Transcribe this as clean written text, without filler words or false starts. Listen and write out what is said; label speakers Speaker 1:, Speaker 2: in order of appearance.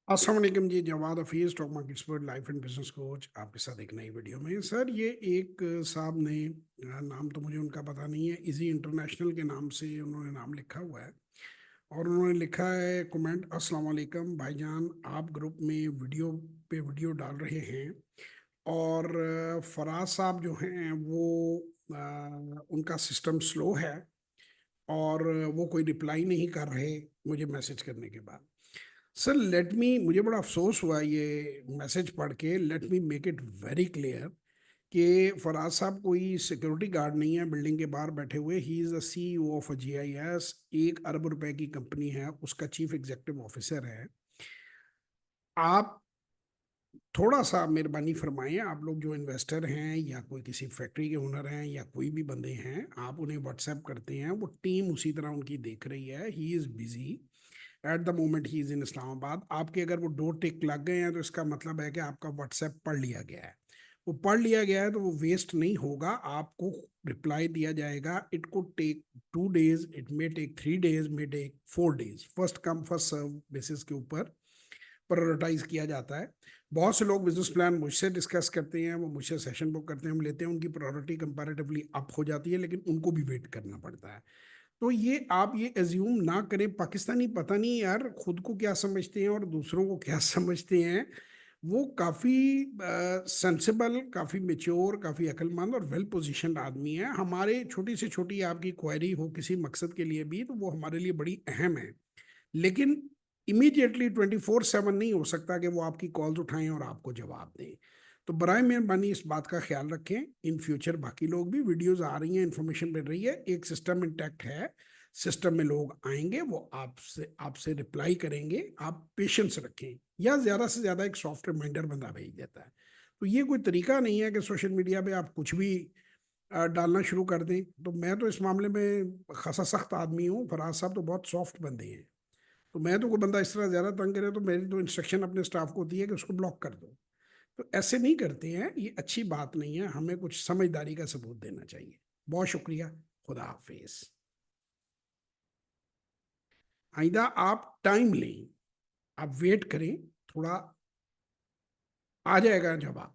Speaker 1: अस्सलाम वालेकुम जी। Jawad Hafeez, stock market expert, life and business coach, आपके साथ एक नई वीडियो में। सर ये एक साहब ने, नाम तो मुझे उनका पता नहीं है, इजी इंटरनेशनल के नाम से उन्होंने नाम लिखा हुआ है और उन्होंने लिखा है कमेंट, अस्सलाम वालेकुम भाईजान, आप ग्रुप में वीडियो डाल रहे हैं और फराज साहब जो हैं वो उनका सिस्टम स्लो है और वो कोई रिप्लाई नहीं कर रहे मुझे मैसेज करने के बाद। सर लेट मी, मुझे बड़ा अफसोस हुआ ये मैसेज पढ़ के। Let me make it very clear कि फराज साहब कोई सिक्योरिटी गार्ड नहीं है बिल्डिंग के बाहर बैठे हुए। He is the CEO of a GIS, 1 अरब रुपए की कंपनी है, उसका चीफ एग्जीक्यूटिव ऑफिसर है। आप थोड़ा सा मेहरबानी फरमाएं, आप लोग जो इन्वेस्टर हैं या कोई किसी फैक्ट्री के ओनर हैं या कोई भी बंदे हैं, आप उन्हें व्हाट्सएप करते हैं, वो टीम उसी तरह उनकी देख रही है। He is busy at the moment, he is in Islamabad. आपके अगर वो 2 टिक लग गए हैं तो इसका मतलब है कि आपका व्हाट्सएप पढ़ लिया गया है। वो पढ़ लिया गया है तो वो वेस्ट नहीं होगा, आपको रिप्लाई दिया जाएगा। इट को take 2 days, it may take 3 days, may take 4 days. First come first serve basis के ऊपर प्रायोरिटाइज किया जाता है। बहुत से लोग बिजनेस प्लान मुझसे डिस्कस करते हैं, वो मुझसे सेशन बुक करते हैं, हम लेते हैं, उनकी प्रायोरिटी कंपैरेटिवली अप हो जाती है, लेकिन उनको भी वेट करना पड़ता है। तो ये आप ये एज्यूम ना करें। पाकिस्तानी पता नहीं यार खुद को क्या समझते हैं और दूसरों को क्या समझते हैं। वो काफ़ी सेंसिबल, काफ़ी मेच्योर, काफ़ी अक्लमंद और वेल पोजीशनड आदमी है। हमारे छोटी से छोटी आपकी क्वेरी हो किसी मकसद के लिए भी, तो वो हमारे लिए बड़ी अहम है। लेकिन इमीडिएटली 24/7 नहीं हो सकता कि वो आपकी कॉल्स उठाएं और आपको जवाब दें। तो बराए मेहरबानी इस बात का ख्याल रखें। इन फ्यूचर बाकी लोग भी, वीडियोस आ रही हैं, इंफॉर्मेशन मिल रही है, एक सिस्टम इंटैक्ट है। सिस्टम में लोग आएंगे, वो आपसे आपसे रिप्लाई करेंगे। आप पेशेंस रखें, या ज़्यादा से ज़्यादा एक सॉफ्ट रिमाइंडर बंदा भेज देता है। तो ये कोई तरीका नहीं है कि सोशल मीडिया पे आप कुछ भी डालना शुरू कर दें। तो मैं तो इस मामले में खासा सख्त आदमी हूँ, फराज साहब तो बहुत सॉफ्ट बंदे हैं। तो मैं तो, कोई बंदा इस तरह ज्यादा तंग करे तो मेरी तो इंस्ट्रक्शन अपने स्टाफ को होती है कि उसको ब्लॉक कर दो। तो ऐसे नहीं करते हैं, ये अच्छी बात नहीं है। हमें कुछ समझदारी का सबूत देना चाहिए। बहुत शुक्रिया। खुदा हाफिज। आइंदा आप टाइम लें, आप वेट करें थोड़ा, आ जाएगा जवाब।